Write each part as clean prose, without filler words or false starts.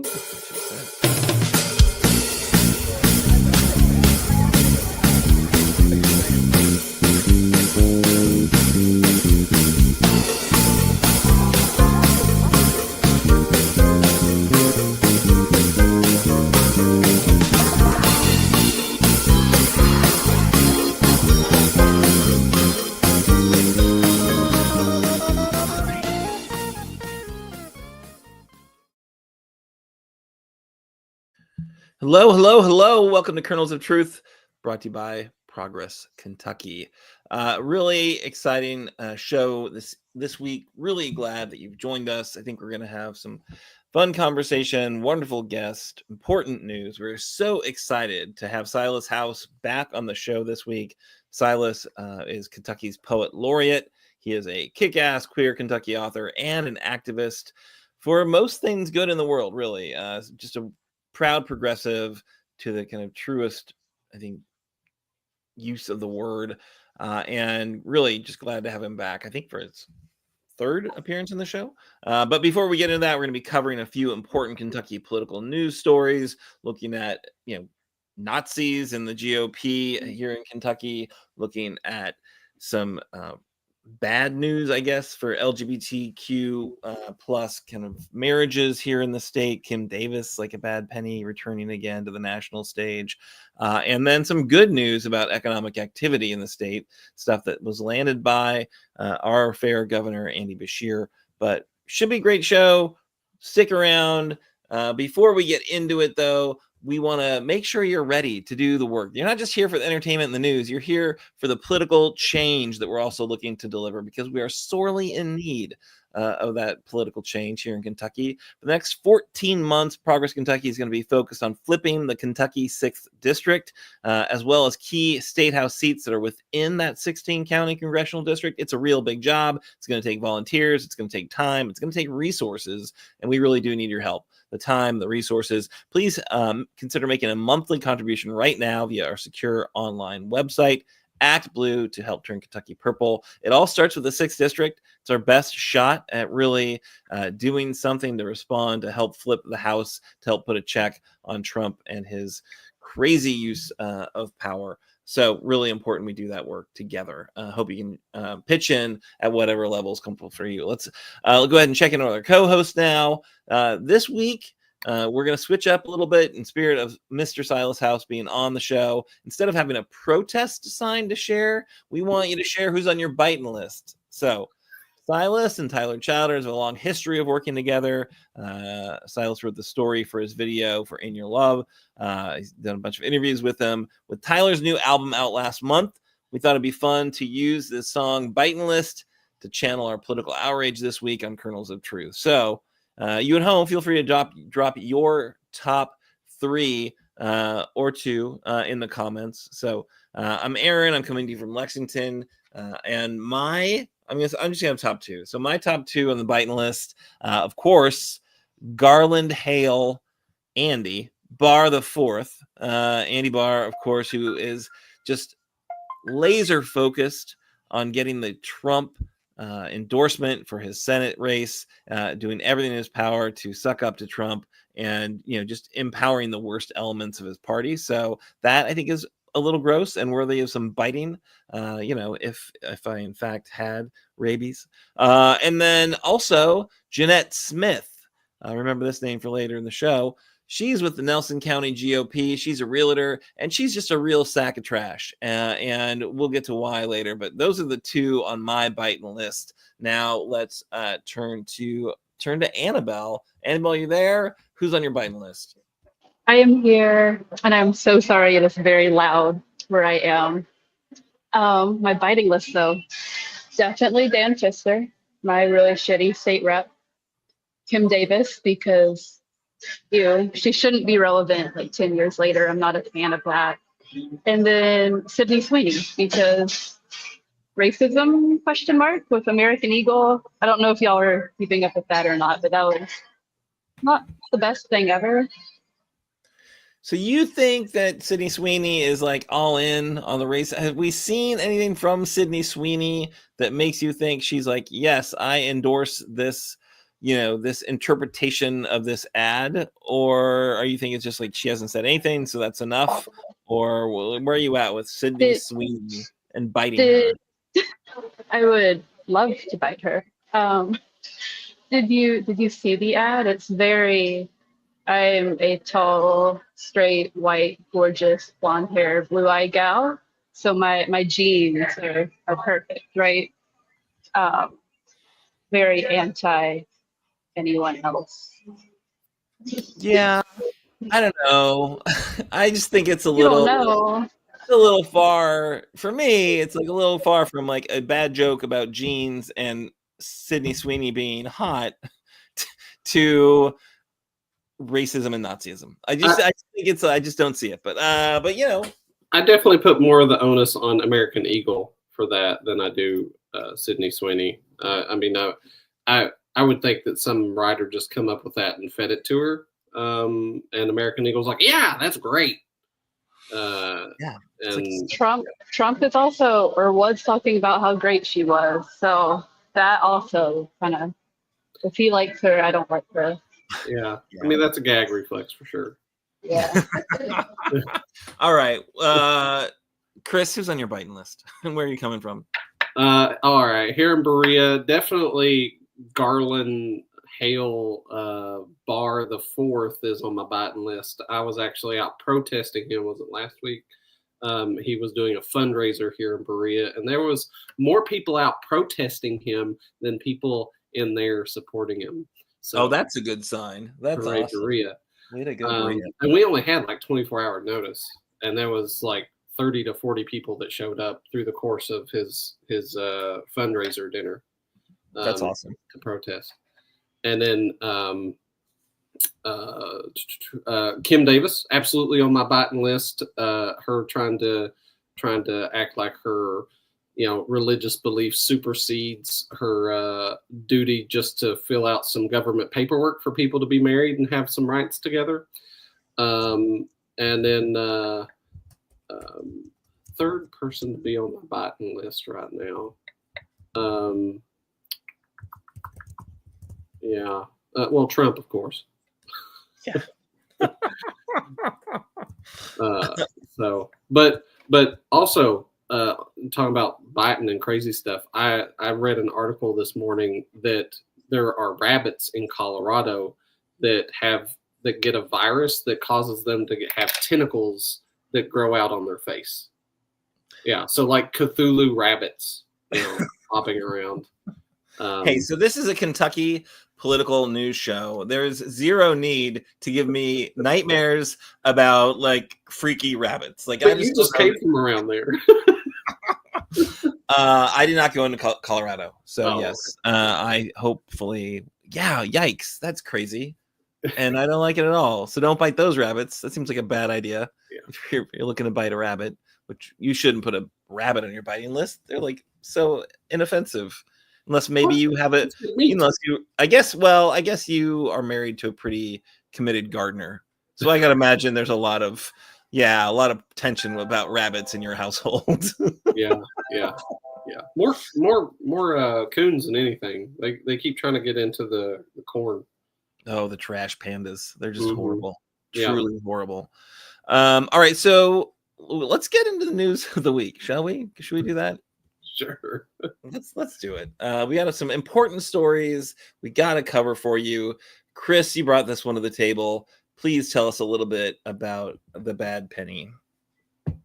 think that's what she said. Hello, hello, hello. Welcome to Kernels of Truth, brought to you by Progress Kentucky. Really exciting show this week. Really glad that you've joined us. I think we're going to have some fun conversation, wonderful guest, important news. We're so excited to have Silas House back on the show this week. Silas is Kentucky's poet laureate. He is a kick-ass queer Kentucky author and an activist for most things good in the world, really. Just a proud progressive to the kind of truest, I think, use of the word, and really just glad to have him back, I think, for his third appearance in the show. But before we get into that, we're going to be covering a few important Kentucky political news stories, looking at, Nazis in the GOP here in Kentucky, looking at some bad news, I guess, for LGBTQ plus kind of marriages here in the state. Kim Davis, like a bad penny, returning again to the national stage. And then some good news about economic activity in the state, stuff that was landed by our fair governor, Andy Beshear. But should be a great show. Stick around. Before we get into it, though, we want to make sure you're ready to do the work. You're not just here for the entertainment and the news. You're here for the political change that we're also looking to deliver, because we are sorely in need of that political change here in Kentucky. For the next 14 months, Progress Kentucky is going to be focused on flipping the Kentucky 6th District, as well as key state house seats that are within that 16-county congressional district. It's a real big job. It's going to take volunteers. It's going to take time. It's going to take resources, and we really do need your help. The time, the resources. Please consider making a monthly contribution right now via our secure online website, Act Blue, to help turn Kentucky purple. It all starts with the 6th District. It's our best shot at really doing something to respond, to help flip the House, to help put a check on Trump and his crazy use of power. So really important we do that work together. Hope you can pitch in at whatever level is comfortable for you. Let's go ahead and check in with our co-host now. This week, we're going to switch up a little bit in spirit of Mr. Silas House being on the show. Instead of having a protest sign to share, we want you to share who's on your Bitin list. So Silas and Tyler Chowders have a long history of working together. Silas wrote the story for his video for In Your Love. He's done a bunch of interviews with them. With Tyler's new album out last month, we thought it'd be fun to use this song Bitin List to channel our political outrage this week on Kernels of Truth. So you at home, feel free to drop your top 3 or 2 in the comments. So I'm Aaron. I'm coming to you from Lexington, and I'm just going to have top 2. So my top 2 on the Bitin list, of course, Garland Hale Andy Barr the Fourth. Andy Barr, of course, who is just laser focused on getting the Trump endorsement for his Senate race, doing everything in his power to suck up to Trump and, just empowering the worst elements of his party. So that, I think, is a little gross and worthy of some biting, if I in fact had rabies. And then also Jeanette Smith. Remember this name for later in the show. She's with the Nelson County GOP. She's a realtor, and she's just a real sack of trash. And we'll get to why later. But those are the 2 on my Bitin list. Now let's turn to Annabel. Annabel, you there? Who's on your Bitin list? I am here, and I'm so sorry it is very loud where I am. My biting list, though, definitely Dan Pfister, my really shitty state rep. Kim Davis, because she shouldn't be relevant like 10 years later. I'm not a fan of that. And then Sydney Sweeney, because racism, ? With American Eagle. I don't know if y'all are keeping up with that or not, but that was not the best thing ever. So you think that Sydney Sweeney is like all in on the race? Have we seen anything from Sydney Sweeney that makes you think she's like, yes, I endorse this this interpretation of this ad, or are you think it's just like she hasn't said anything, so that's enough? Or where are you at with Sydney Sweeney and biting her? I would love to bite her. Did you see the ad? It's very. I'm a tall, straight, white, gorgeous, blonde hair, blue eye gal. So my genes are perfect, right? Um, very anti anyone else. Yeah, I don't know. I just think it's You don't know. a little far for me. It's like a little far from like a bad joke about jeans and Sydney Sweeney being hot to racism and Nazism. I think it's. I just don't see it. But I definitely put more of the onus on American Eagle for that than I do Sydney Sweeney. I mean, I would think that some writer just come up with that and fed it to her. And American Eagle's like, yeah, that's great. Yeah. And Trump is also or was talking about how great she was. So that also kind of, if he likes her, I don't like her. yeah. I mean, that's a gag reflex for sure. Yeah. All right. Chris, who's on your biting list? And where are you coming from? All right. Here in Berea, definitely Garland Hale Bar the Fourth is on my biting list. I was actually out protesting him, was it last week? He was doing a fundraiser here in Berea, and there was more people out protesting him than people in there supporting him. So that's a good sign. That's awesome. Berea. Way to go, Berea. And we only had like 24-hour notice, and there was like 30 to 40 people that showed up through the course of his fundraiser dinner. That's awesome. To protest. And then Kim Davis, absolutely on my biting list. Her trying to act like her religious belief supersedes her duty just to fill out some government paperwork for people to be married and have some rights together. And then third person to be on my biting list right now. Well, Trump, of course. Yeah. But also talking about biting and crazy stuff. I read an article this morning that there are rabbits in Colorado that get a virus that causes them to have tentacles that grow out on their face. Yeah, so like Cthulhu rabbits, hopping around. Hey, so this is a Kentucky political news show. There's zero need to give me nightmares about like freaky rabbits. Like I just came from around there. I did not go into Colorado, so yes. I hopefully, yikes, that's crazy, and I don't like it at all. So don't bite those rabbits. That seems like a bad idea. Yeah. If you're looking to bite a rabbit, which you shouldn't put a rabbit on your biting list. They're like so inoffensive. Unless maybe you have it, I guess you are married to a pretty committed gardener. So I gotta imagine there's a lot of tension about rabbits in your household. Yeah. More coons than anything. They keep trying to get into the corn. Oh, the trash pandas. They're just horrible. Truly horrible. All right, so let's get into the news of the week, shall we? Should we do that? Sure. Let's do it. We got some important stories we got to cover for you. Chris, you brought this one to the table. Please tell us a little bit about the bad penny.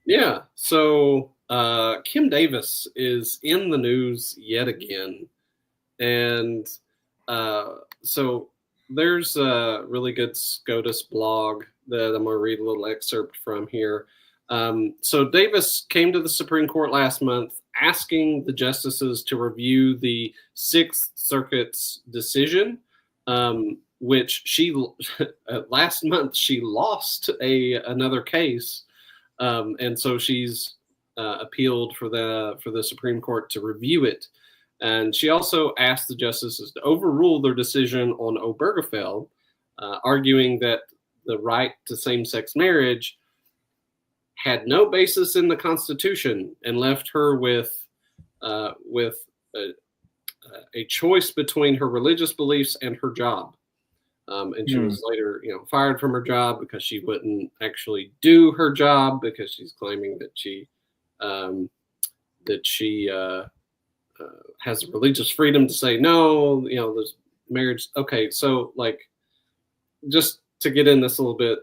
Yeah. So Kim Davis is in the news yet again. And so there's a really good SCOTUS blog that I'm going to read a little excerpt from here. So Davis came to the Supreme Court last month asking the justices to review the Sixth Circuit's decision, which she last month she lost another case, and so she's appealed for the Supreme Court to review it, and she also asked the justices to overrule their decision on Obergefell, arguing that the right to same-sex marriage had no basis in the Constitution and left her with a a choice between her religious beliefs and her job. And she was later, fired from her job because she wouldn't actually do her job because she's claiming that she has religious freedom to say no. There's marriage. Okay, so like, just to get in this a little bit,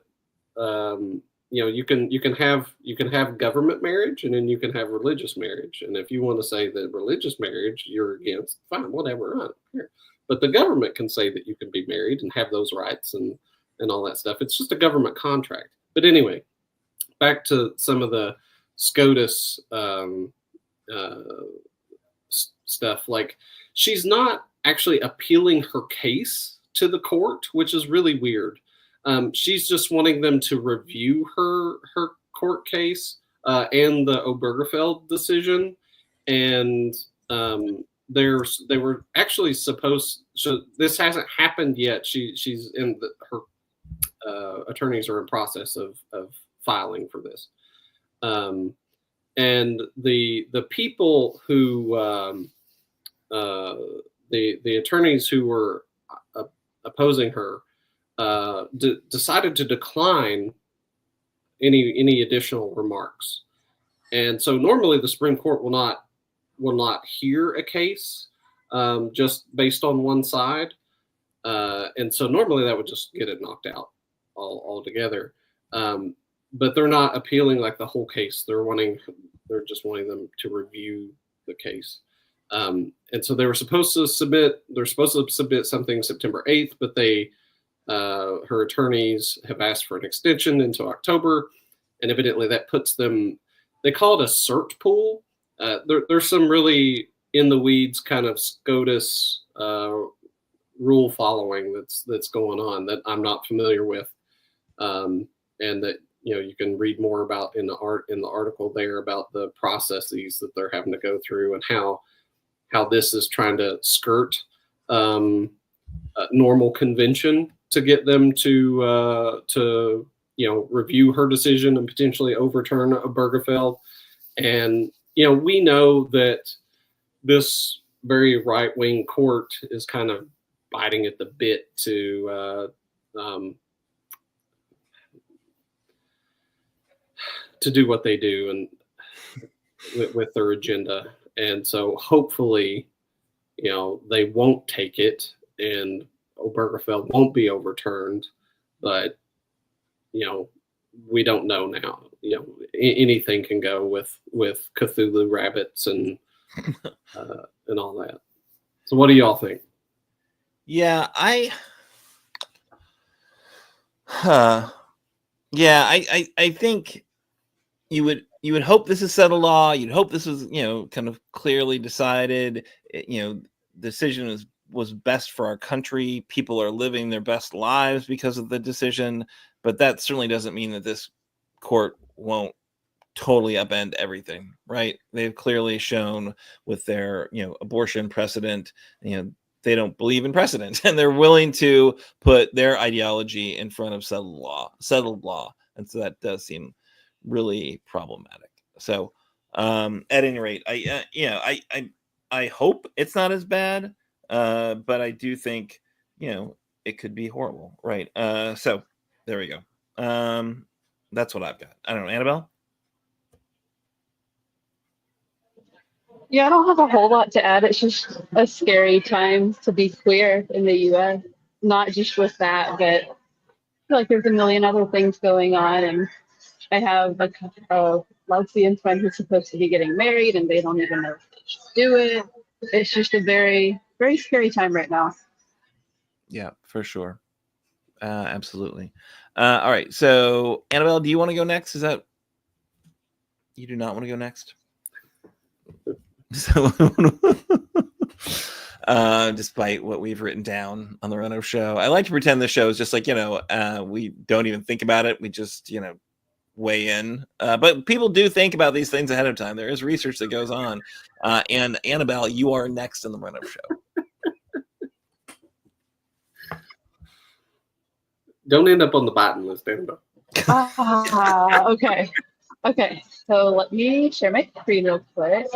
you can have government marriage, and then you can have religious marriage. And if you want to say that religious marriage you're against, fine, whatever, I don't care. But the government can say that you can be married and have those rights and all that stuff. It's just a government contract. But anyway, back to some of the SCOTUS stuff. Like, she's not actually appealing her case to the court, which is really weird. She's just wanting them to review her court case and the Obergefell decision. And they were actually supposed. So this hasn't happened yet. She's in her attorneys are in process of filing for this. And the people who the attorneys who were opposing her decided to decline any additional remarks. And so normally the Supreme Court will not hear a case just based on one side. And so normally that would just get it knocked out altogether. But they're not appealing like the whole case. They're just wanting them to review the case. And so they're supposed to submit something September 8th, but her attorneys have asked for an extension into October. And evidently that puts them, they call it a cert pool. There's some really in the weeds kind of SCOTUS rule following that's going on that I'm not familiar with. And that, you can read more about in the article there about the processes that they're having to go through and how this is trying to skirt normal convention to get them to review her decision and potentially overturn Obergefell. And we know that this very right-wing court is kind of biting at the bit to do what they do and with their agenda. And so hopefully, they won't take it and Obergefell won't be overturned. But, we don't know now. Anything can go with Cthulhu rabbits and all that. So what do y'all think? Yeah, I think you would hope this is settled law. You'd hope this was, kind of clearly decided. Decision was best for our country. People are living their best lives because of the decision, but that certainly doesn't mean that this court won't totally upend everything, right? They've clearly shown with their, abortion precedent, they don't believe in precedent and they're willing to put their ideology in front of settled law. And so that does seem really problematic. So at any rate, I hope it's not as bad, but I do think, it could be horrible, right? So there we go. That's what I've got. I don't know, Annabelle? Yeah, I don't have a whole lot to add. It's just a scary time to be queer in the U.S. Not just with that, but I feel like there's a million other things going on. And I have a lesbian friend who's supposed to be getting married, and they don't even know if they should do it. It's just a very, very scary time right now. Yeah, for sure. Absolutely. All right. So, Annabelle, do you want to go next? Is that you do not want to go next? So, despite what we've written down on the Reno show, I like to pretend the show is just like, we don't even think about it. We just, weigh in. But people do think about these things ahead of time. There is research that goes on. And Annabelle, you are next in the Reno show. Don't end up on the Bitin list, Annabelle. Okay. So let me share my screen real quick.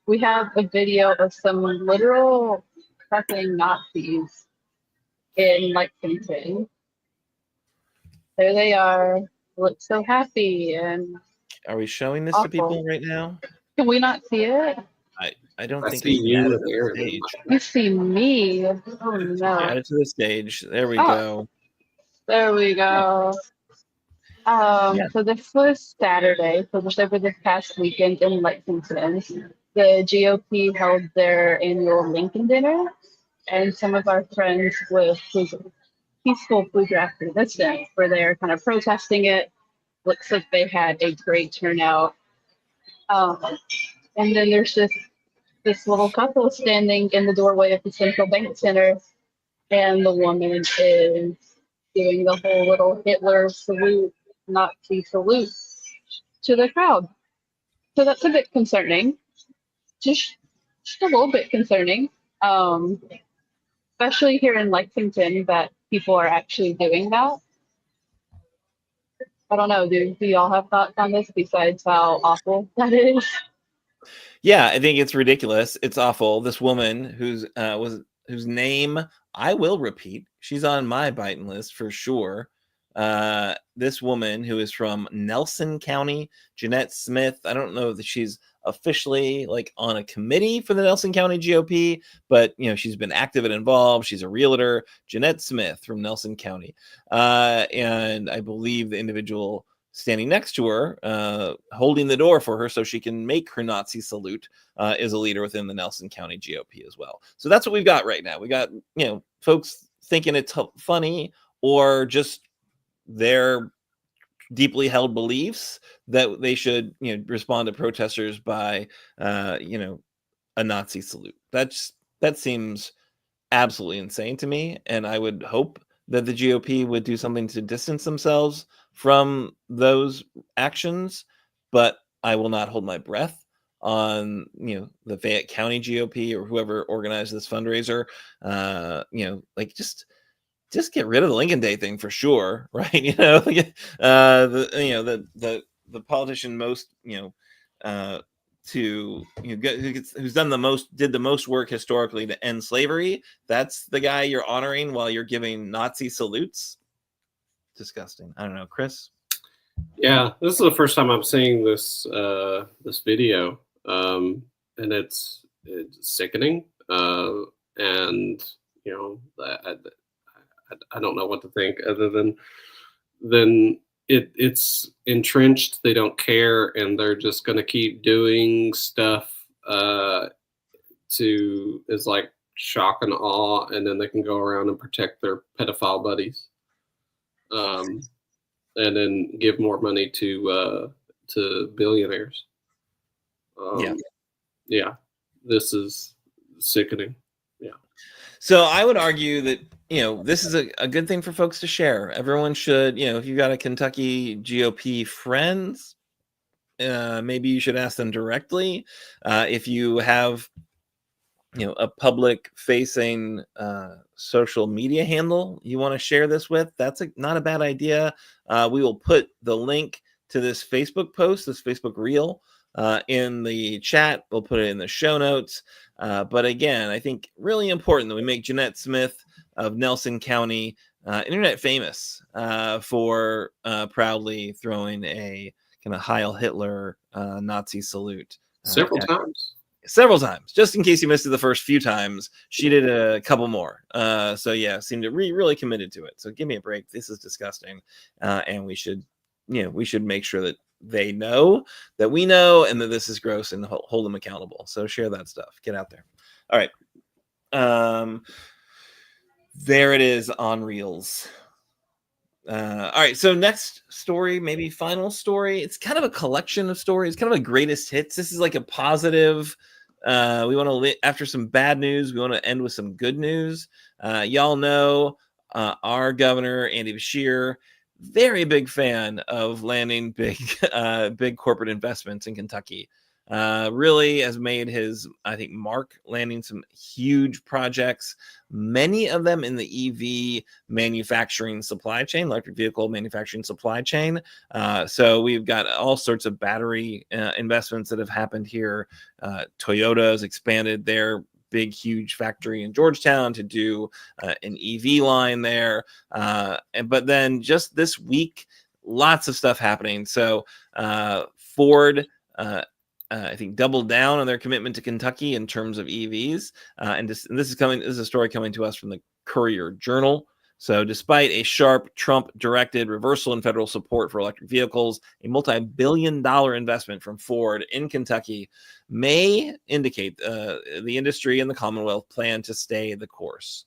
We have a video of some literal fucking Nazis in Lexington. There they are, look so happy and Are we showing this to awful. people right now? Can we not see it? I don't I think see I can add you it and to the Aaron. stage. You see me. Oh no. Add it to the stage. There we Oh. go. There we go. Yeah. So this was Saturday, so just over this past weekend in Lexington. The GOP held their annual Lincoln dinner, and some of our friends with peaceful food draft resistance were there kind of protesting it. Looks like they had a great turnout. Um, and then there's this little couple standing in the doorway of the Central Bank Center, and the woman is doing the whole little Hitler salute, Nazi salute to the crowd. So that's a bit concerning, just a little bit concerning, especially here in Lexington that people are actually doing that. I don't know. Do y'all have thoughts on this besides how awful that is? Yeah, I think it's ridiculous. It's awful. This woman whose name I will repeat. She's on my Bitin list for sure. This woman who is from Nelson County, Jeanette Smith. I don't know that she's officially like on a committee for the Nelson County GOP, but she's been active and involved. She's a realtor, Jeanette Smith from Nelson County, and I believe the individual standing next to her, holding the door for her so she can make her Nazi salute, is a leader within the Nelson County GOP as well. So that's what we've got right now. We got, folks thinking it's funny or just their deeply held beliefs that they should, respond to protesters by, a Nazi salute. That seems absolutely insane to me. And I would hope that the GOP would do something to distance themselves from those actions, but I will not hold my breath on the Fayette County GOP or whoever organized this fundraiser. Like just get rid of the Lincoln Day thing for sure, right? The politician most who's done did the most work historically to end slavery. That's the guy you're honoring while you're giving Nazi salutes. Disgusting. I don't know, Chris. Yeah, this is the first time I'm seeing this this video, and it's sickening. And I don't know what to think other than it's entrenched. They don't care, and they're just going to keep doing stuff to is like shock and awe, and then they can go around and protect their pedophile buddies, and then give more money to billionaires. Yeah, this is sickening. Yeah. So I would argue that this is a good thing for folks to share. Everyone should, if you've got a Kentucky GOP friends, maybe you should ask them directly. If you have a public facing social media handle you want to share this with, that's not a bad idea. We will put the link to this Facebook post, this Facebook reel, in the chat. We'll put it in the show notes. But again, I think really important that we make Jeanette Smith of Nelson County internet famous for proudly throwing a kind of Heil Hitler Nazi salute Several times. Several times, just in case you missed it the first few times. She did a couple more. So yeah, seemed to really committed to it. So give me a break. This is disgusting. And we should make sure that they know that we know and that this is gross and hold them accountable. So share that stuff. Get out there. All right. There it is on Reels. All right, so next story, maybe final story. It's kind of a collection of stories, kind of a greatest hits. This is like a positive. We want to, after some bad news, we want to end with some good news. Y'all know our governor, Andy Beshear, very big fan of landing big corporate investments in Kentucky. really has made his, I think, mark, landing some huge projects, many of them in the EV manufacturing supply chain, electric vehicle manufacturing supply chain. So we've got all sorts of battery investments that have happened here. Toyota has expanded their big, huge factory in Georgetown to do an EV line there. But then just this week, lots of stuff happening. So Ford, I think, doubled down on their commitment to Kentucky in terms of EVs. And this is a story coming to us from the Courier Journal. So despite a sharp Trump-directed reversal in federal support for electric vehicles, a multi-billion-dollar investment from Ford in Kentucky may indicate the industry and the Commonwealth plan to stay the course.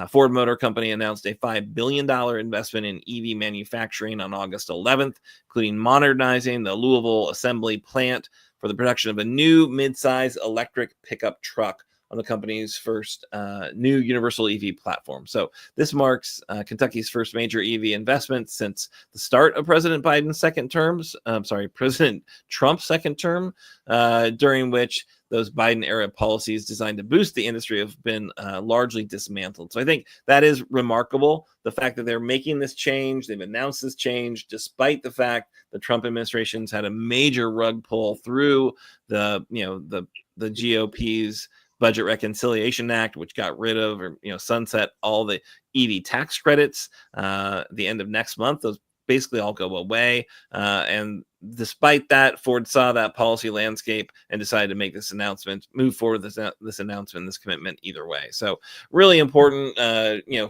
Ford Motor Company announced a $5 billion investment in EV manufacturing on August 11th, including modernizing the Louisville assembly plant for the production of a new midsize electric pickup truck on the company's first new universal EV platform. So this marks Kentucky's first major EV investment since the start of President Trump's second term, during which those Biden-era policies designed to boost the industry have been largely dismantled. So I think that is remarkable, the fact that they're making this change. They've announced this change despite the fact the Trump administration's had a major rug pull through the GOP's Budget Reconciliation Act, which got rid of or sunset all the EV tax credits the end of next month. Those basically all go away. And despite that, Ford saw that policy landscape and decided to make this announcement, move forward with this announcement, this commitment either way. So really important.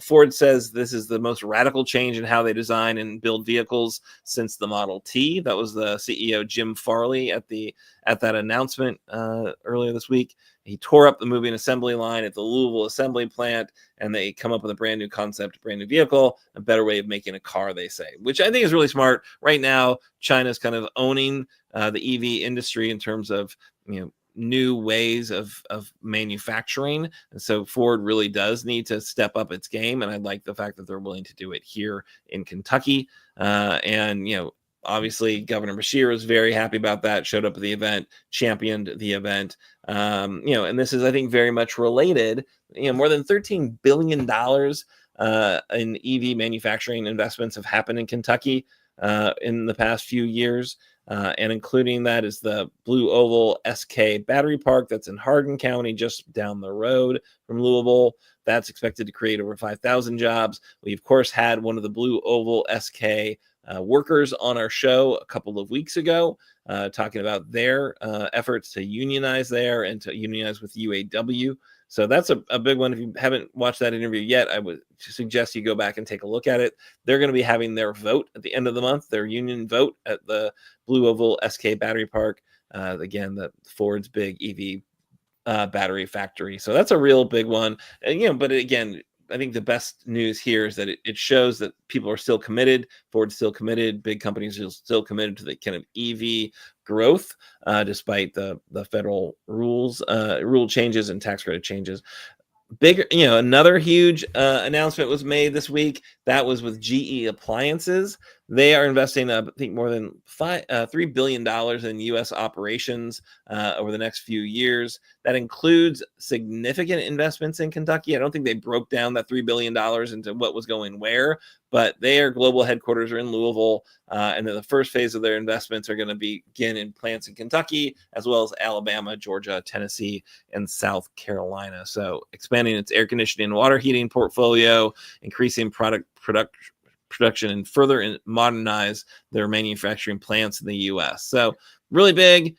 Ford says this is the most radical change in how they design and build vehicles since the Model T. That was the CEO Jim Farley at that announcement earlier this week. He tore up the moving assembly line at the Louisville assembly plant, and they come up with a brand new concept, a brand new vehicle, a better way of making a car, they say, which I think is really smart. Right now, China's kind of owning the EV industry in terms of new ways of manufacturing. And so Ford really does need to step up its game. And I like the fact that they're willing to do it here in Kentucky. Obviously, Governor Beshear was very happy about that, showed up at the event, championed the event. And this is, I think, very much related. More than $13 billion in EV manufacturing investments have happened in Kentucky in the past few years. And including that is the Blue Oval SK battery park that's in Hardin County, just down the road from Louisville. That's expected to create over 5,000 jobs. We, of course, had one of the Blue Oval SK workers on our show a couple of weeks ago, talking about their efforts to unionize there and to unionize with UAW. So that's a big one. If you haven't watched that interview yet, I would suggest you go back and take a look at it. They're going to be having their vote at the end of the month, their union vote at the Blue Oval SK Battery Park. Again, the Ford's big EV battery factory. So that's a real big one. And, but again, I think the best news here is that it shows that people are still committed. Ford's still committed. Big companies are still committed to the kind of EV growth, despite the federal rule changes and tax credit changes. Another huge announcement was made this week. That was with GE Appliances. They are investing, I think, more than $3 billion in U.S. operations over the next few years. That includes significant investments in Kentucky. I don't think they broke down that $3 billion into what was going where, but their global headquarters are in Louisville, and then the first phase of their investments are going to begin in plants in Kentucky, as well as Alabama, Georgia, Tennessee, and South Carolina. So expanding its air conditioning and water heating portfolio, increasing production, and further modernize their manufacturing plants in the U.S. So really big.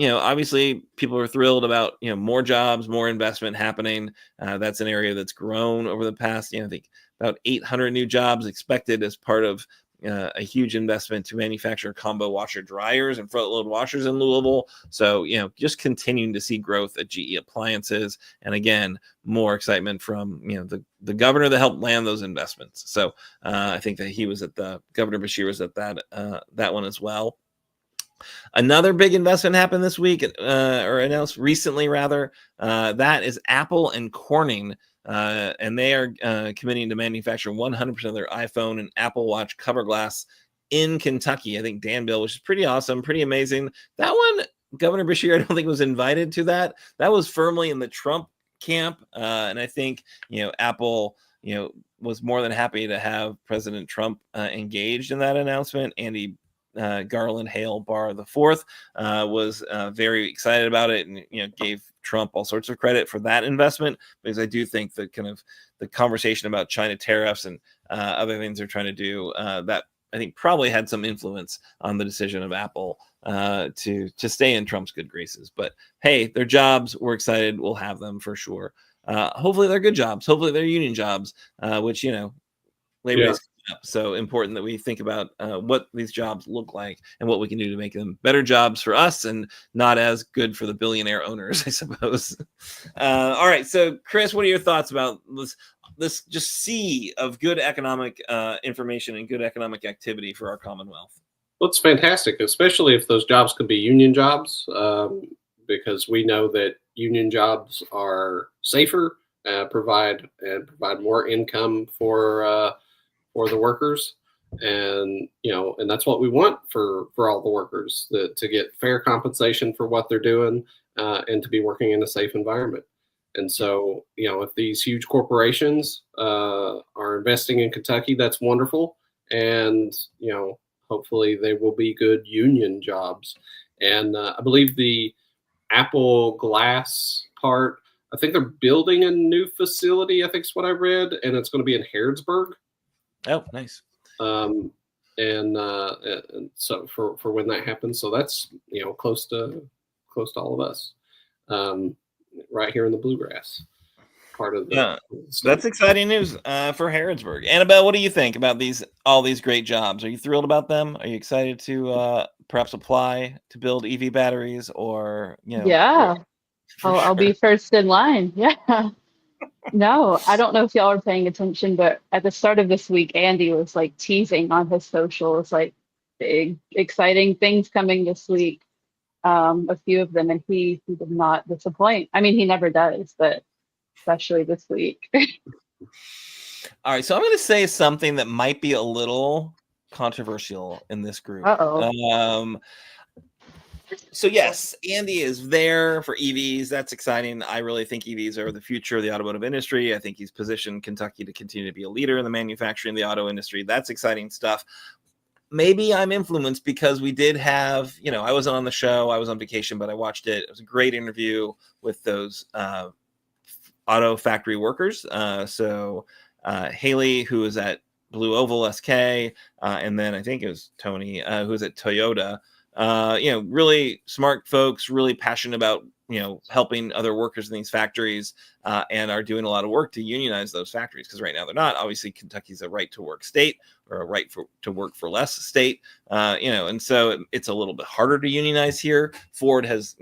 Obviously people are thrilled about, more jobs, more investment happening. That's an area that's grown over the past, I think about 800 new jobs expected as part of a huge investment to manufacture combo washer dryers and front load washers in Louisville. So, just continuing to see growth at GE Appliances. And again, more excitement from, the governor that helped land those investments. So I think that Governor Beshear was at that one as well. Another big investment happened this week, or announced recently, rather. That is Apple and Corning, and they are committing to manufacture 100% of their iPhone and Apple Watch cover glass in Kentucky. I think Danville, which is pretty awesome, pretty amazing. That one Governor Beshear, I don't think was invited to that. That was firmly in the Trump camp, and I think Apple was more than happy to have President Trump engaged in that announcement. Andy Garland Hale Barr the Fourth was very excited about it, and gave Trump all sorts of credit for that investment, because I do think the conversation about China tariffs and other things they're trying to do, that I think probably had some influence on the decision of Apple to stay in Trump's good graces. But hey, their jobs, we're excited. We'll have them for sure. Hopefully they're good jobs. Hopefully they're union jobs, which, Labor Day is coming up. So important that we think about what these jobs look like and what we can do to make them better jobs for us and not as good for the billionaire owners, I suppose. All right. So Chris, what are your thoughts about this just sea of good economic information and good economic activity for our Commonwealth? Well, it's fantastic, especially if those jobs could be union jobs, because we know that union jobs are safer, provide more income for the workers, and and that's what we want for all the workers, to get fair compensation for what they're doing, and to be working in a safe environment. And so, if these huge corporations are investing in Kentucky, that's wonderful, and hopefully they will be good union jobs. And I believe the Apple Glass part, I think they're building a new facility, I think is what I read, and it's going to be in Harrodsburg. Oh, nice. And so for when that happens, so that's close to all of us, right here in the Bluegrass part of the that's exciting news for Harrodsburg. Annabel, what do you think about all these great jobs? Are you thrilled about them? Are you excited to perhaps apply to build EV batteries, or Yeah, I'll be first in line. Yeah. No, I don't know if y'all are paying attention, but at the start of this week, Andy was like teasing on his socials, like big, exciting things coming this week. A few of them, and he did not disappoint. I mean, he never does, but especially this week. All right, so I'm going to say something that might be a little controversial in this group. So yes, Andy is there for EVs. That's exciting. I really think EVs are the future of the automotive industry. I think he's positioned Kentucky to continue to be a leader in the manufacturing of the auto industry. That's exciting stuff. Maybe I'm influenced because we did have, I wasn't on the show. I was on vacation, but I watched it. It was a great interview with those auto factory workers. So Haley, who was at Blue Oval SK, and then I think it was Tony, who was at Toyota. Really smart folks, really passionate about, helping other workers in these factories, and are doing a lot of work to unionize those factories, because right now they're not. Obviously, Kentucky's a right to work state, or a right to work for less state, and so it's a little bit harder to unionize here. Ford has,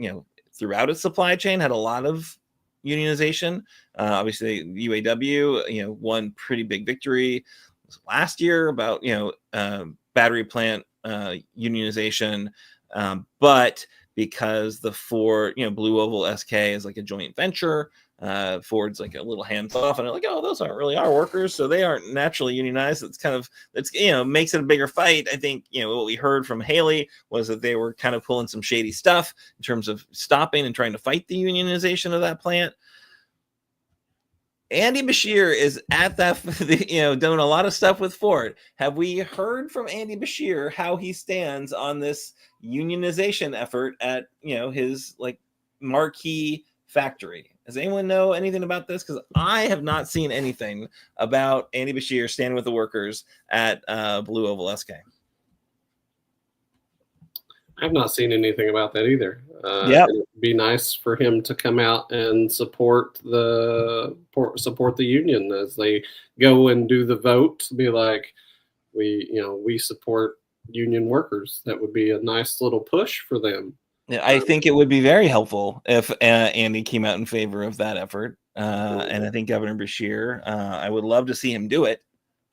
throughout its supply chain, had a lot of unionization. Obviously, UAW, won pretty big victory last year about, battery plant unionization, but because the Ford, Blue Oval SK is like a joint venture, Ford's like a little hands off, and they're like, oh, those aren't really our workers, so they aren't naturally unionized. It's makes it a bigger fight. I think what we heard from Haley was that they were kind of pulling some shady stuff in terms of stopping and trying to fight the unionization of that plant. Andy Beshear is at that, doing a lot of stuff with Ford. Have we heard from Andy Beshear how he stands on this unionization effort at, his marquee factory? Does anyone know anything about this? Because I have not seen anything about Andy Beshear standing with the workers at Blue Oval SK. I've not seen anything about that either. It'd be nice for him to come out and support the union as they go and do the vote. Be like, we support union workers. That would be a nice little push for them. Yeah, I think it would be very helpful if Andy came out in favor of that effort. And I think Governor Beshear, I would love to see him do it.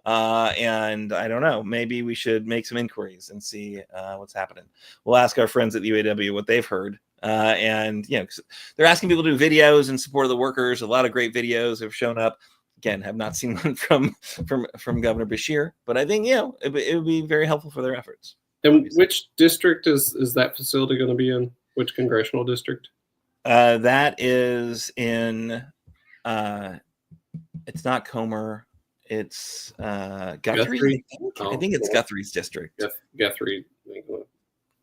And I don't know, maybe we should make some inquiries and see what's happening. We'll ask our friends at the UAW what they've heard. And they're asking people to do videos in support of the workers. A lot of great videos have shown up. Again, have not seen one from Governor Beshear, but I think it would be very helpful for their efforts. And which district is that facility going to be in? Which congressional district? That is in. It's not Comer. It's Guthrie. I think it's Guthrie's district. Guthrie.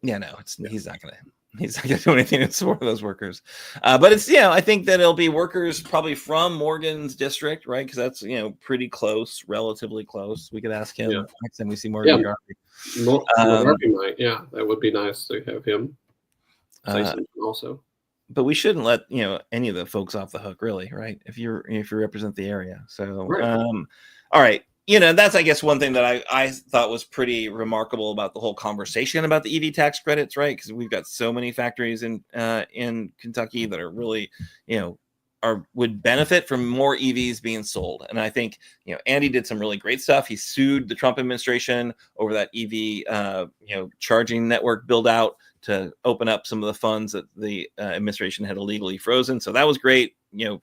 Yeah, no, he's not gonna do anything in support of those workers. But it's I think that it'll be workers probably from Morgan's district, right? Because that's pretty close, relatively close. We could ask him next time we see Morgan McGarvey. McGarvey might, that would be nice to have him say something also. But we shouldn't let any of the folks off the hook, really, right? If you represent the area. So all right. That's, I guess, one thing that I thought was pretty remarkable about the whole conversation about the EV tax credits, right? Because we've got so many factories in Kentucky that are really, would benefit from more EVs being sold. And I think, Andy did some really great stuff. He sued the Trump administration over that EV, charging network build out to open up some of the funds that the administration had illegally frozen. So that was great.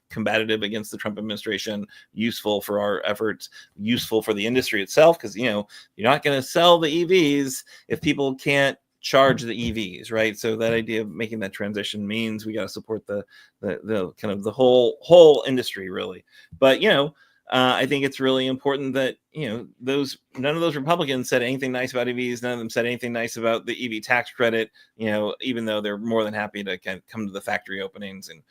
Combative against the Trump administration, useful for our efforts, useful for the industry itself, because you're not going to sell the EVs if people can't charge the EVs, right? So that idea of making that transition means we got to support the kind of the whole industry, really. But I think it's really important that none of those Republicans said anything nice about EVs. None of them said anything nice about the EV tax credit. Even though they're more than happy to kind of come to the factory openings and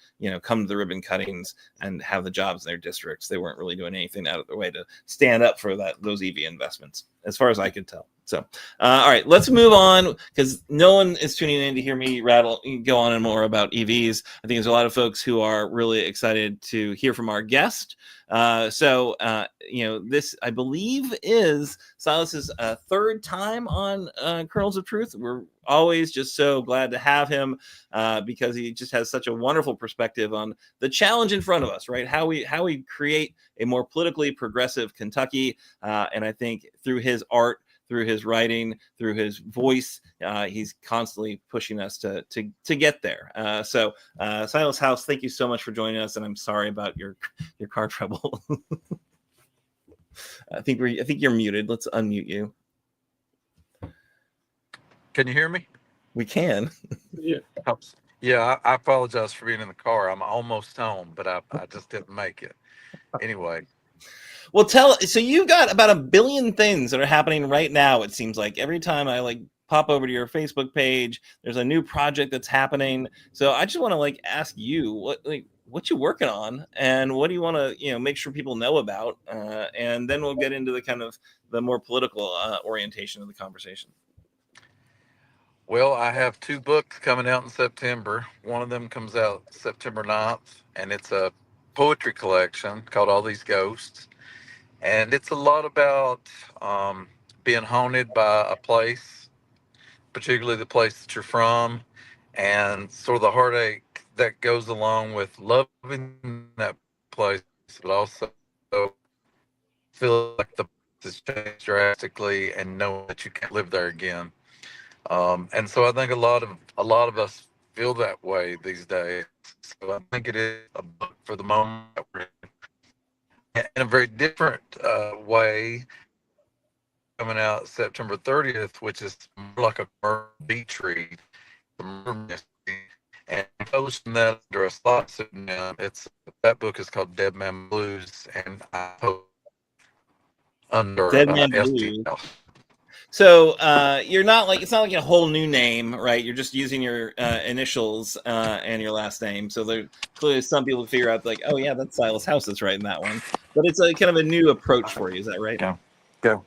come to the ribbon cuttings and have the jobs in their districts, they weren't really doing anything out of their way to stand up for those EV investments, as far as I could tell. So, all right, let's move on, because no one is tuning in to hear me go on and more about EVs. I think there's a lot of folks who are really excited to hear from our guest. This, I believe, is Silas's third time on Kernels of Truth. We're always just so glad to have him because he just has such a wonderful perspective on the challenge in front of us, right? How we create a more politically progressive Kentucky. And I think through his art, through his writing, through his voice, he's constantly pushing us to get there. Silas House, thank you so much for joining us, and I'm sorry about your car trouble. I think you're muted. Let's unmute you. Can you hear me? We can. Yeah. Yeah, I apologize for being in the car. I'm almost home, but I just didn't make it. Anyway. Well, so you've got about 1 billion things that are happening right now. It seems like every time I pop over to your Facebook page, there's a new project that's happening. So I just want to ask you what you working on, and what do you want to make sure people know about, and then we'll get into the kind of the more political orientation of the conversation. Well, I have 2 books coming out in September. One of them comes out September 9th, and it's a poetry collection called All These Ghosts. And it's a lot about being haunted by a place, particularly the place that you're from, and sort of the heartache that goes along with loving that place, but also feel like the place has changed drastically and know that you can't live there again. And so I think a lot of us feel that way these days. So I think it is a book for the moment that we're in. In a very different way, coming out September 30th, which is more like a murder beach read, a murder mystery, and posting that under a slot pseudonym. That book is called Dead Man Blues, and I post under Dead Man Blues. So you're not it's not like a whole new name, right? You're just using your initials and your last name. So there clearly some people figure out oh yeah, that's Silas House that's writing that one. But it's a kind of a new approach for you. Is that right? Go.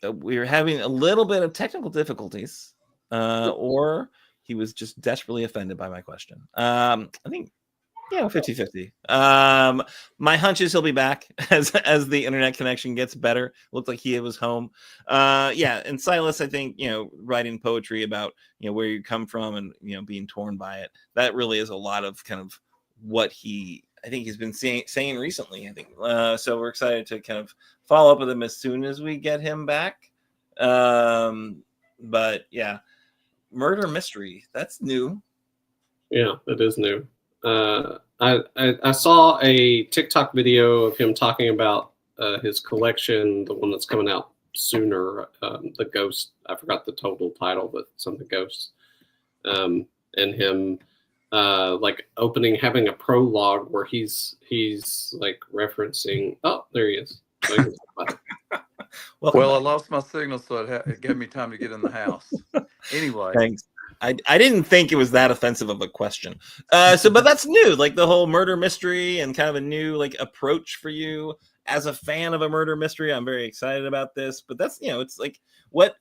We're having a little bit of technical difficulties, or he was just desperately offended by my question. I think. Yeah, 50-50. My hunch is he'll be back as the internet connection gets better. Looked like he was home. And Silas, I think, writing poetry about, where you come from and, being torn by it. That really is a lot of kind of what I think he's been saying recently, I think. So we're excited to kind of follow up with him as soon as we get him back. But yeah, murder mystery, that's new. Yeah, that is new. I saw a TikTok video of him talking about his collection, the one that's coming out sooner, the Ghost. I forgot the total title, but something Ghosts. and him like having a prologue where he's like referencing. Oh, there he is. So I can talk about it. Well, I lost my signal, so it gave me time to get in the house. Anyway, Thanks. I didn't think it was that offensive of a question. But that's new, like the whole murder mystery and kind of a new like approach for you as a fan of a murder mystery. I'm very excited about this. But that's it's like what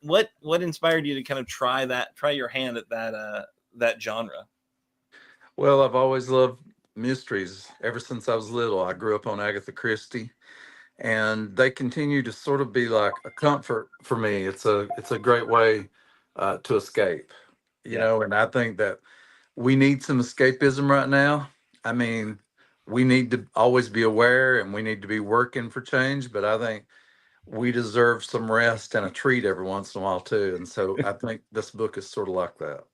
inspired you to kind of try your hand at that genre? well, I've always loved mysteries ever since I was little. I grew up on Agatha Christie, and they continue to sort of be like a comfort for me. It's a great way to escape, and I think that we need some escapism right now. I mean, we need to always be aware and we need to be working for change, but I think we deserve some rest and a treat every once in a while too. And so I think this book is sort of like that.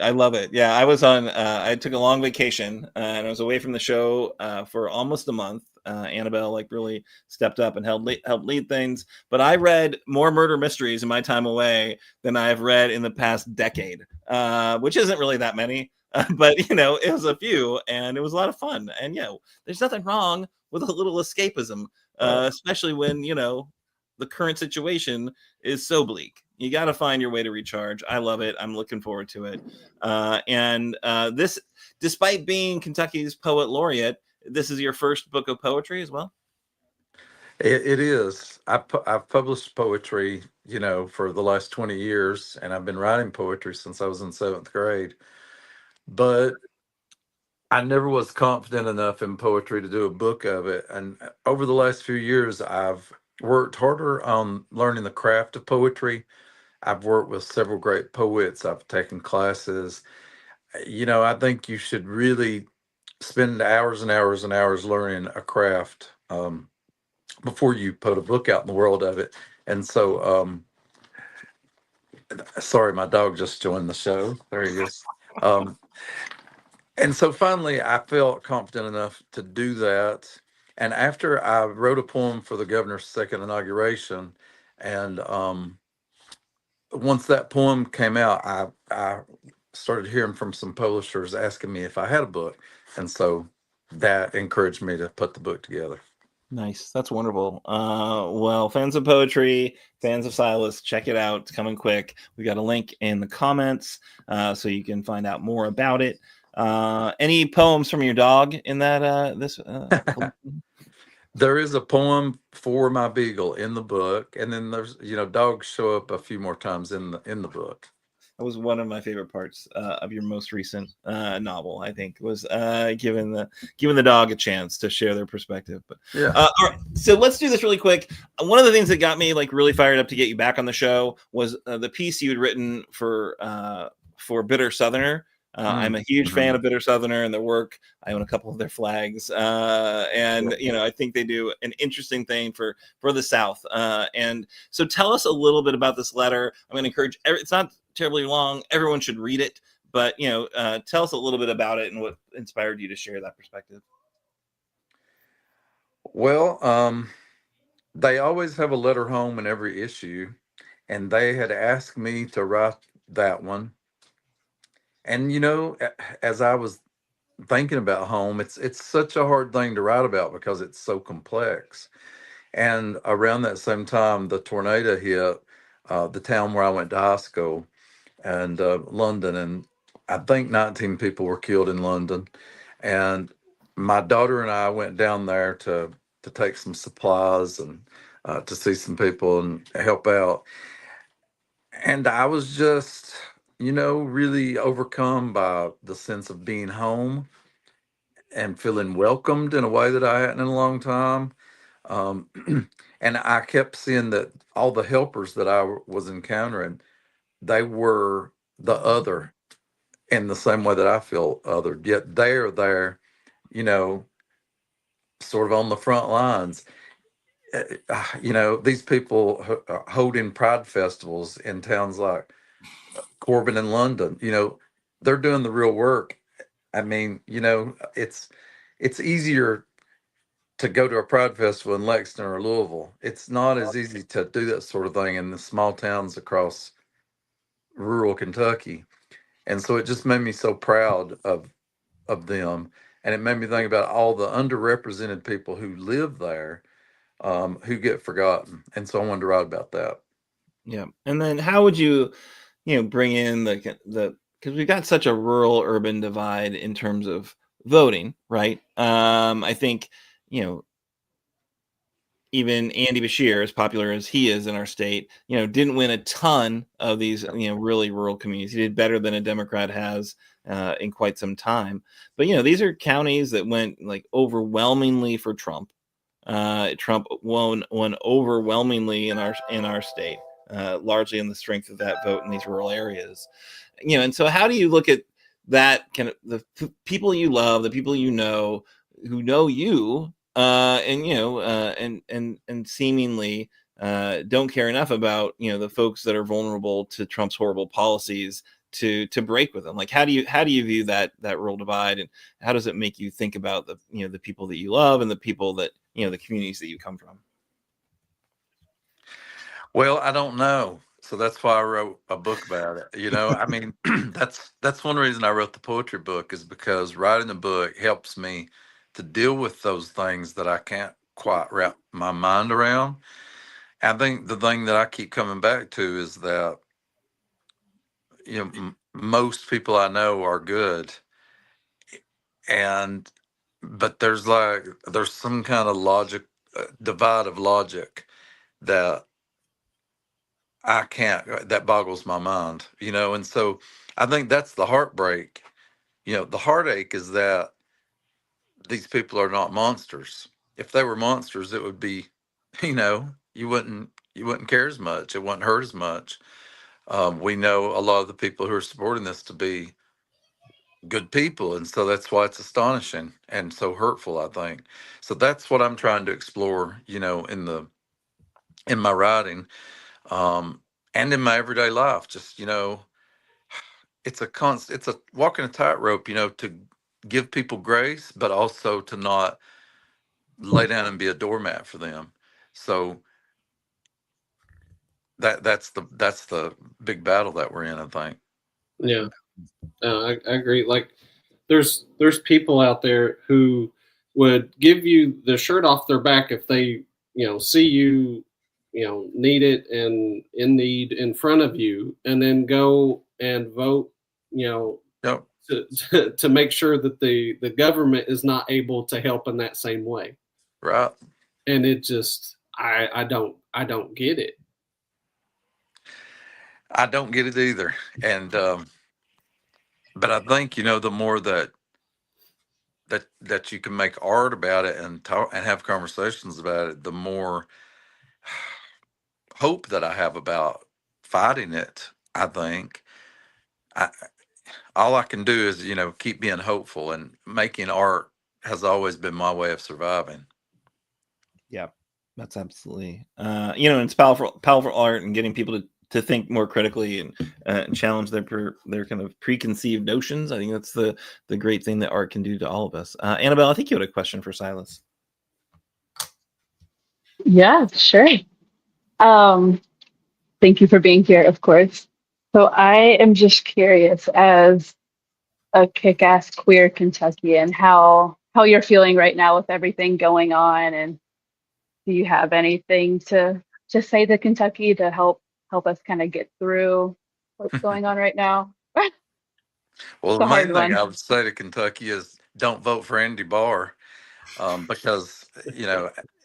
I love it. Yeah, I was on. I took a long vacation and I was away from the show for almost a month. Annabel like really stepped up and helped lead things. But I read more murder mysteries in my time away than I have read in the past decade, which isn't really that many. But it was a few, and it was a lot of fun. And there's nothing wrong with a little escapism, especially when the current situation is so bleak. You got to find your way to recharge. I love it. I'm looking forward to it. And this, despite being Kentucky's poet laureate, this is your first book of poetry as well? It is. I've published poetry, for the last 20 years, and I've been writing poetry since I was in 7th grade. But I never was confident enough in poetry to do a book of it. And over the last few years, I've worked harder on learning the craft of poetry. I've worked with several great poets. I've taken classes. I think you should really spend hours and hours and hours learning a craft before you put a book out in the world of it. And so, sorry, my dog just joined the show. There he is. And so finally, I felt confident enough to do that. And after I wrote a poem for the governor's second inauguration, and once that poem came out, I started hearing from some publishers asking me if I had a book. And so that encouraged me to put the book together. Nice. That's wonderful. Well, fans of poetry, fans of Silas, check it out. It's coming quick. We got a link in the comments so you can find out more about it. Any poems from your dog in that this There is a poem for my beagle in the book, and then there's dogs show up a few more times in the book. That was one of my favorite parts of your most recent novel. I think was giving the dog a chance to share their perspective. But yeah, all right. So let's do this really quick. One of the things that got me like really fired up to get you back on the show was the piece you had written for Bitter Southerner. I'm a huge fan of Bitter Southerner and their work. I own a couple of their flags, and I think they do an interesting thing for the South. And so, tell us a little bit about this letter. I'm going to encourage. It's not terribly long. Everyone should read it, but tell us a little bit about it and what inspired you to share that perspective. Well, they always have a letter home in every issue, and they had asked me to write that one. And as I was thinking about home, it's such a hard thing to write about because it's so complex. And around that same time, the tornado hit the town where I went to high school, and London, and I think 19 people were killed in London. And my daughter and I went down there to take some supplies and to see some people and help out. And I was just, really overcome by the sense of being home and feeling welcomed in a way that I hadn't in a long time. Um, and I kept seeing that all the helpers that I was encountering, they were the other in the same way that I feel othered. Yet they're there, you know, sort of on the front lines. These people holding pride festivals in towns like Corbin and London, they're doing the real work. I mean, it's easier to go to a pride festival in Lexington or Louisville. It's not as easy to do that sort of thing in the small towns across rural Kentucky. And so it just made me so proud of them. And it made me think about all the underrepresented people who live there, who get forgotten. And so I wanted to write about that. Yeah. And then how would you, bring in the because we've got such a rural urban divide in terms of voting, right? I think, you know, even Andy Bashir, as popular as he is in our state, didn't win a ton of these, really rural communities. He did better than a Democrat has in quite some time. But these are counties that went like overwhelmingly for Trump. Trump won overwhelmingly in our state, largely on the strength of that vote in these rural areas. And so how do you look at that kind of people you love, the people who know you, and seemingly don't care enough about the folks that are vulnerable to Trump's horrible policies to break with them? Like how do you view that rural divide, and how does it make you think about the people that you love and the people that the communities that you come from? Well, I don't know. So that's why I wrote a book about it. I mean, that's one reason I wrote the poetry book, is because writing the book helps me to deal with those things that I can't quite wrap my mind around. I think the thing that I keep coming back to is that most people I know are good, and but there's some kind of logic, divide of logic that I can't, that boggles my mind, and so I think that's the heartbreak. The heartache is that these people are not monsters. If they were monsters, it would be, you wouldn't care as much. It wouldn't hurt as much. We know a lot of the people who are supporting this to be good people, and so that's why it's astonishing and so hurtful, I think. So that's what I'm trying to explore, in my writing, and in my everyday life. Just it's a walking a tightrope, to give people grace, but also to not lay down and be a doormat for them. So that's the big battle that we're in, I think. Yeah, I agree. Like, there's people out there who would give you the shirt off their back if they see you need it and in need in front of you, and then go and vote you know Yep. to make sure that the government is not able to help in that same way. Right. And it just I don't get it. I don't get it either. And but I think the more that you can make art about it and talk and have conversations about it, the more hope that I have about fighting it. I think I, all I can do is keep being hopeful, and making art has always been my way of surviving. Yeah, that's absolutely it's powerful art, and getting people to think more critically and challenge their kind of preconceived notions. I think that's the great thing that art can do to all of us. Annabelle, I think you had a question for Silas. Yeah, sure. Um, Thank you for being here, of course. So I am just curious, as a kick-ass queer Kentuckian, how you're feeling right now with everything going on, and do you have anything to say to Kentucky to help us kind of get through what's going on right now? It's Well, the a hard main thing one. I would say to Kentucky is don't vote for Andy Barr, because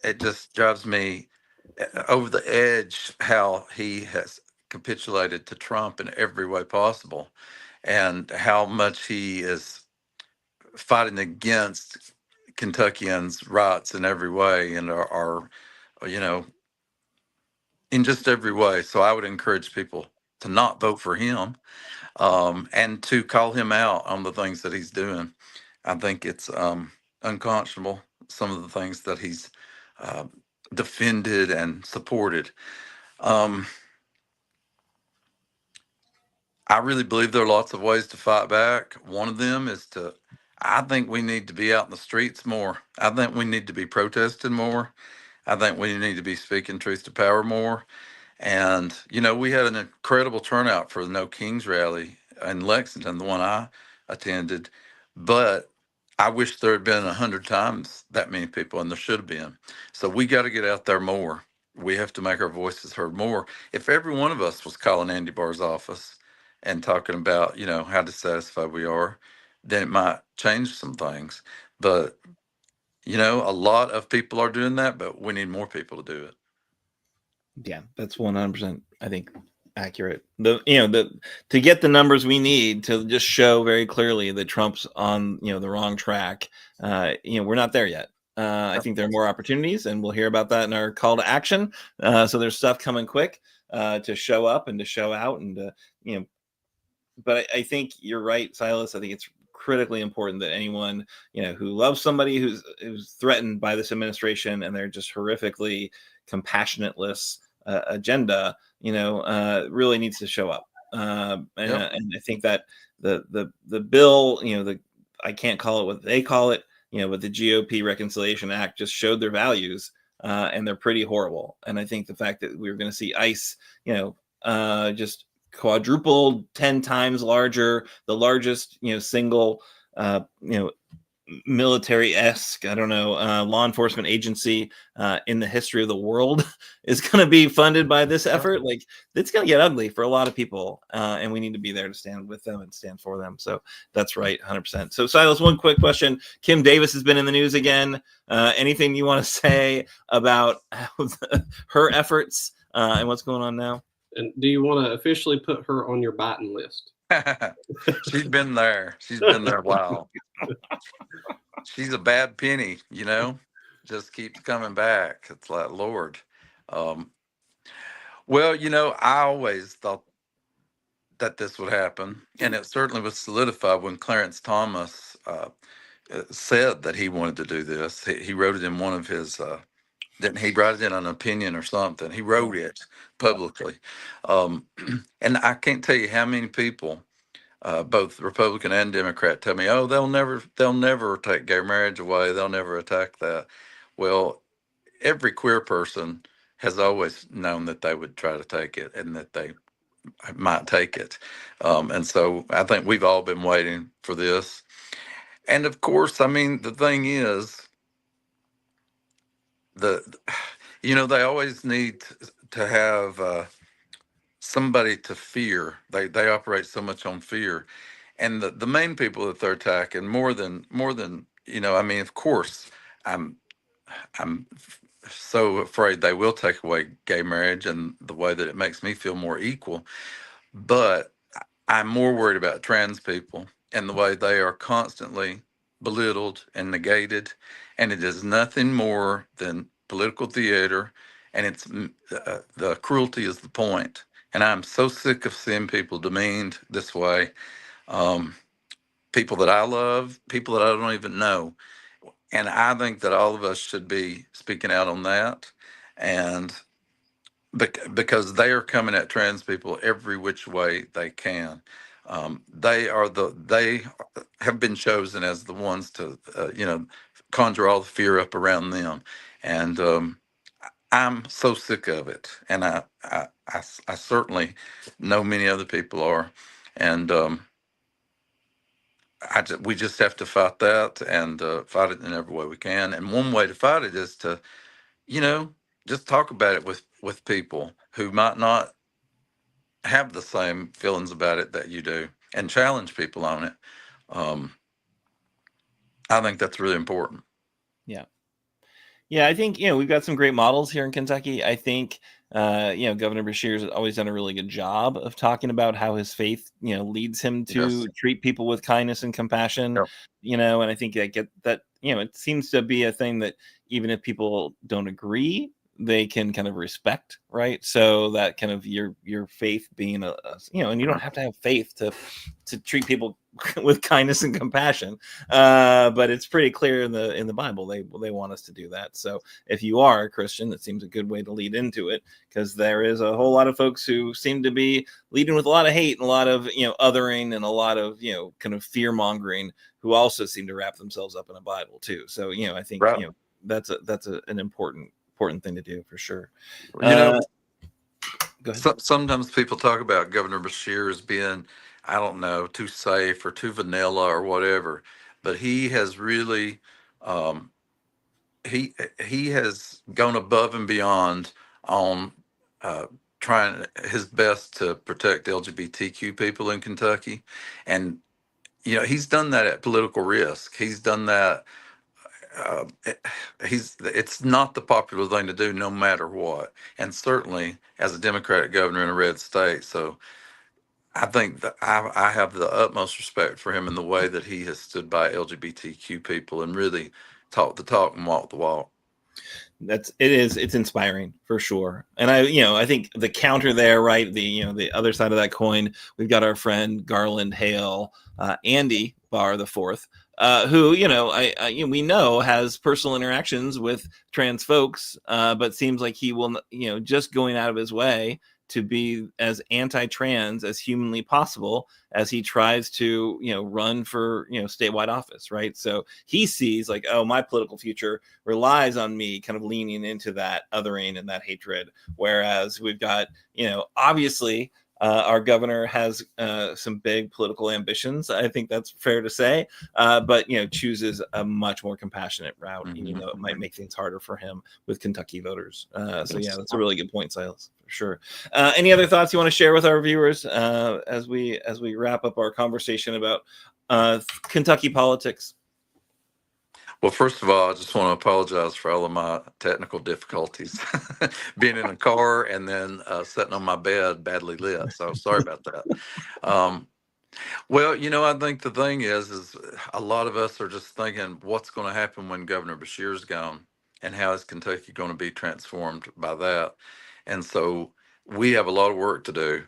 it just drives me over the edge how he has capitulated to Trump in every way possible, and how much he is fighting against Kentuckians' rights in every way, and are you know in just every way. So I would encourage people to not vote for him, and to call him out on the things that he's doing. I think it's unconscionable, some of the things that he's uh, defended and supported. Um, I really believe there are lots of ways to fight back. One of them is I think we need to be out in the streets more. I think we need to be protesting more. I think we need to be speaking truth to power more. And, we had an incredible turnout for the No Kings rally in Lexington, the one I attended, but I wish there had been 100 times that many people, and there should have been. So we got to get out there more. We have to make our voices heard more. If every one of us was calling Andy Barr's office and talking about, how dissatisfied we are, then it might change some things. But, a lot of people are doing that, but we need more people to do it. Yeah, that's 100%, I think, accurate. To get the numbers we need to just show very clearly that Trump's on, the wrong track. We're not there yet. I think there are more opportunities, and we'll hear about that in our call to action. So there's stuff coming quick to show up and to show out, and But I think you're right, Silas. I think it's critically important that anyone who loves somebody who's threatened by this administration and they're just horrifically compassionateless agenda, really needs to show up. And I think that the bill, I can't call it what they call it, but the GOP Reconciliation Act just showed their values, and they're pretty horrible. And I think the fact that we're going to see ICE, just quadrupled, 10 times larger, the largest, single, military-esque, law enforcement agency in the history of the world is going to be funded by this effort. Like, it's going to get ugly for a lot of people, and we need to be there to stand with them and stand for them. So that's right, 100%. So Silas, one quick question. Kim Davis has been in the news again. Anything you want to say about her efforts and what's going on now? And do you want to officially put her on your Bitin list? She's been there. She's been there a while. She's a bad penny, just keeps coming back. It's like, Lord. Well, I always thought that this would happen, and it certainly was solidified when Clarence Thomas said that he wanted to do this. He wrote it in one of his didn't he write it in an opinion or something? He wrote it publicly. And I can't tell you how many people, both Republican and Democrat, tell me, oh, they'll never take gay marriage away. They'll never attack that. Well, every queer person has always known that they would try to take it and that they might take it. And so I think we've all been waiting for this. And of course, the thing is, they always need to have somebody to fear. They operate so much on fear, and the main people that they're attacking more than of course, I'm so afraid they will take away gay marriage and the way that it makes me feel more equal, but I'm more worried about trans people and the way they are constantly belittled and negated, and it is nothing more than political theater, and it's the cruelty is the point. And I'm so sick of seeing people demeaned this way. People that I love, people that I don't even know. And I think that all of us should be speaking out on that. And because they are coming at trans people every which way they can. They have been chosen as the ones to, conjure all the fear up around them. And I'm so sick of it. And I certainly know many other people are. And we just have to fight that and fight it in every way we can. And one way to fight it is to, just talk about it with people who might not have the same feelings about it that you do, and challenge people on it. I think that's really important. Yeah, I think, we've got some great models here in Kentucky. I think, Governor Beshear's always done a really good job of talking about how his faith, leads him to treat people with kindness and compassion, and I think I get that, it seems to be a thing that even if people don't agree, they can kind of respect, right? So that kind of your faith being and you don't have to have faith to treat people with kindness and compassion, but it's pretty clear in the Bible they want us to do that. So if you are a Christian, that seems a good way to lead into it, because there is a whole lot of folks who seem to be leading with a lot of hate and a lot of othering and a lot of kind of fear mongering, who also seem to wrap themselves up in a Bible too. So I think that's an important thing to do, for sure. Go ahead. Sometimes people talk about Governor Bashir as being, I don't know, too safe or too vanilla or whatever, but he has really, um, he has gone above and beyond on uh, trying his best to protect LGBTQ people in Kentucky, and he's done that at political risk. He's done that. Uh, it- it's not the popular thing to do, no matter what, and certainly as a Democratic governor in a red state. So I think that I have the utmost respect for him in the way that he has stood by LGBTQ people and really talked the talk and walked the walk. It's inspiring for sure. And I think the counter there, right, the other side of that coin, we've got our friend Garland Hale, Andy Barr the fourth, who we know has personal interactions with trans folks, but seems like he will just going out of his way to be as anti-trans as humanly possible as he tries to run for statewide office, right? So he sees like, oh, my political future relies on me kind of leaning into that othering and that hatred, whereas we've got obviously our governor has some big political ambitions. I think that's fair to say, but chooses a much more compassionate route, and it might make things harder for him with Kentucky voters. So yeah, that's a really good point, Silas, for sure. Any other thoughts you want to share with our viewers as we wrap up our conversation about Kentucky politics? Well, first of all, I just want to apologize for all of my technical difficulties, being in a car and then sitting on my bed badly lit. So sorry about that. Well, I think the thing is a lot of us are just thinking what's going to happen when Governor Bashir's gone and how is Kentucky going to be transformed by that. And so we have a lot of work to do.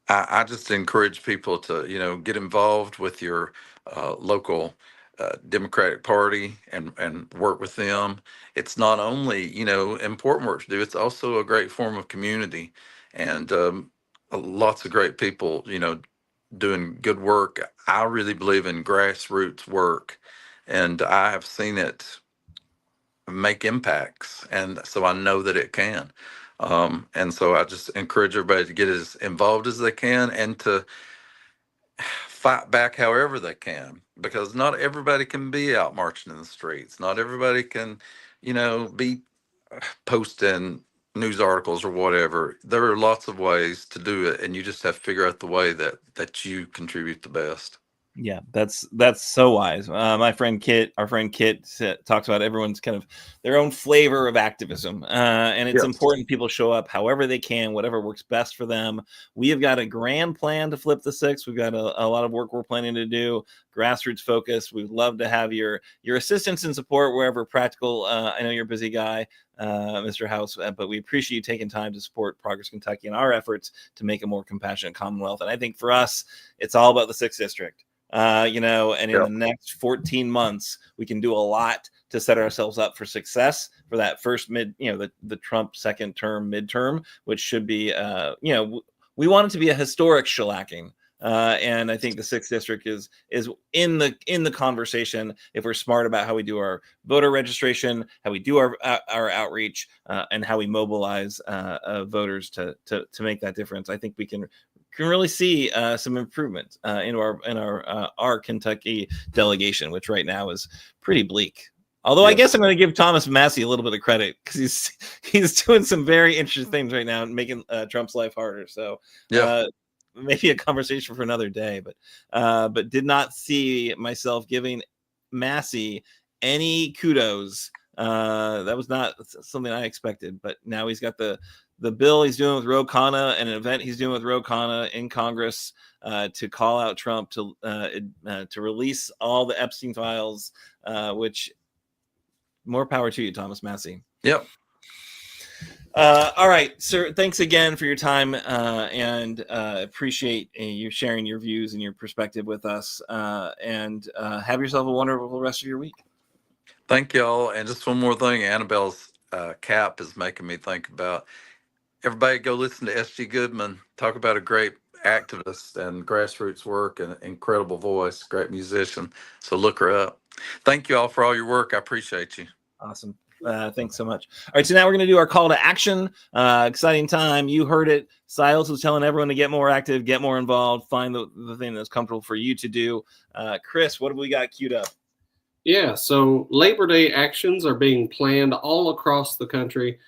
I just encourage people to, get involved with your local Democratic Party and work with them. It's not only, important work to do, it's also a great form of community and lots of great people, doing good work. I really believe in grassroots work, and I have seen it make impacts, and so I know that it can. And so I just encourage everybody to get as involved as they can and to fight back however they can, because not everybody can be out marching in the streets. Not everybody can, be posting news articles or whatever. There are lots of ways to do it, and you just have to figure out the way that you contribute the best. Yeah, that's so wise. Our friend Kit talks about everyone's kind of their own flavor of activism, and it's important people show up however they can, whatever works best for them. We have got a grand plan to flip the six. We've got a lot of work we're planning to do, grassroots focus. We'd love to have your assistance and support wherever practical. I know you're a busy guy, Mr. House, but we appreciate you taking time to support Progress Kentucky and our efforts to make a more compassionate Commonwealth. And I think for us, it's all about the 6th District. And in the next 14 months, we can do a lot to set ourselves up for success for that first the Trump second term midterm, which should be, we want it to be a historic shellacking. And I think the 6th District is in the conversation if we're smart about how we do our voter registration, how we do our outreach, and how we mobilize voters to make that difference. I think we can really see some improvement in our Kentucky delegation, which right now is pretty bleak. Although I guess I'm going to give Thomas Massie a little bit of credit because he's doing some very interesting things right now and making Trump's life harder. So maybe a conversation for another day. But did not see myself giving Massie any kudos. That was not something I expected. But now he's got the bill he's doing with Ro Khanna and an event he's doing with Ro Khanna in Congress to call out Trump to release all the Epstein files, which more power to you, Thomas Massie. Yep. All right, sir. Thanks again for your time and appreciate you sharing your views and your perspective with us. And have yourself a wonderful rest of your week. Thank y'all. And just one more thing, Annabelle's cap is making me think about everybody go listen to S.G. Goodman, talk about a great activist and grassroots work and incredible voice, great musician. So look her up. Thank you all for all your work. I appreciate you. Awesome. Thanks so much. All right, so now we're going to do our call to action. Exciting time. You heard it. Silas was telling everyone to get more active, get more involved, find the thing that's comfortable for you to do. Chris, what have we got queued up? Yeah, so Labor Day actions are being planned all across the country,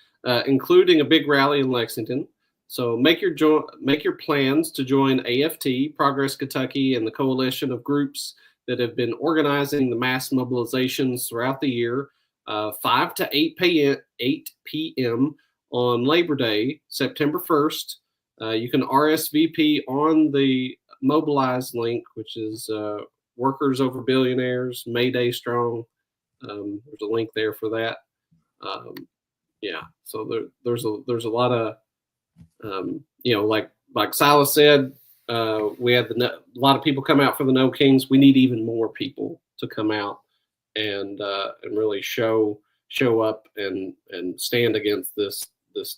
including a big rally in Lexington. So make your plans to join AFT, Progress Kentucky, and the coalition of groups that have been organizing the mass mobilizations throughout the year. 5 to 8 p.m. on Labor Day, September 1st. You can RSVP on the Mobilize link, which is Workers Over Billionaires, Mayday Strong. There's a link there for that. So there's a lot of like Silas said, we had a lot of people come out for the No Kings. We need even more people to come out and really show up and stand against this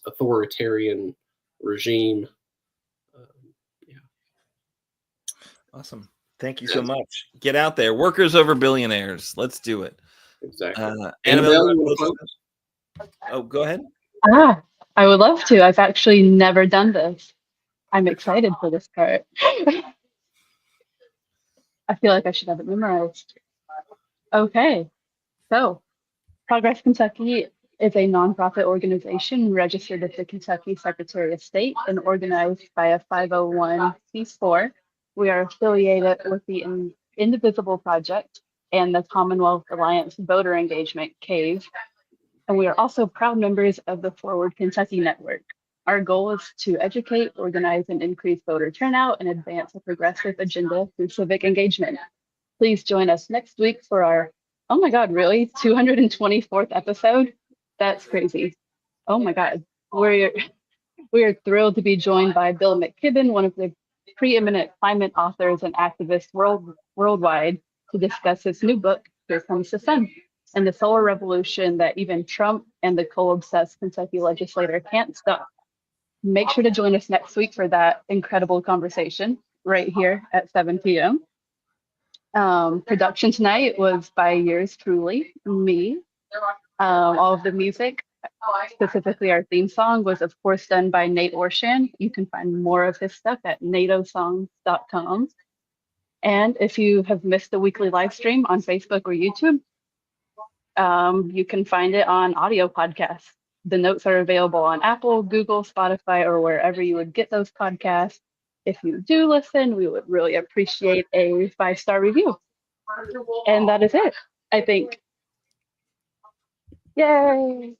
authoritarian regime. Awesome. Thank you so much. Get out there. Workers over billionaires. Let's do it. Exactly. Annabel, oh, go ahead. I would love to. I've actually never done this. I'm excited for this part. I feel like I should have it memorized. Okay, so Progress Kentucky is a nonprofit organization registered at the Kentucky Secretary of State and organized by a 501c4. We are affiliated with the Indivisible Project and the Commonwealth Alliance Voter Engagement, CAVE, and we are also proud members of the Forward Kentucky Network. Our goal is to educate, organize, and increase voter turnout and advance a progressive agenda through civic engagement. Please join us next week for our, oh my God, really? 224th episode? That's crazy. Oh my God. We are thrilled to be joined by Bill McKibben, one of the preeminent climate authors and activists worldwide, to discuss his new book, Here Comes the Sun, and the solar revolution that even Trump and the coal-obsessed Kentucky legislator can't stop. Make sure to join us next week for that incredible conversation right here at 7 p.m. Production tonight was by yours truly, me. All of the music, specifically our theme song, was of course done by Nate Orshan. You can find more of his stuff at natosongs.com. And if you have missed the weekly live stream on Facebook or YouTube, you can find it on audio podcasts. The notes are available on Apple, Google, Spotify, or wherever you would get those podcasts. If you do listen, we would really appreciate a 5-star review. And that is it, I think. Yay!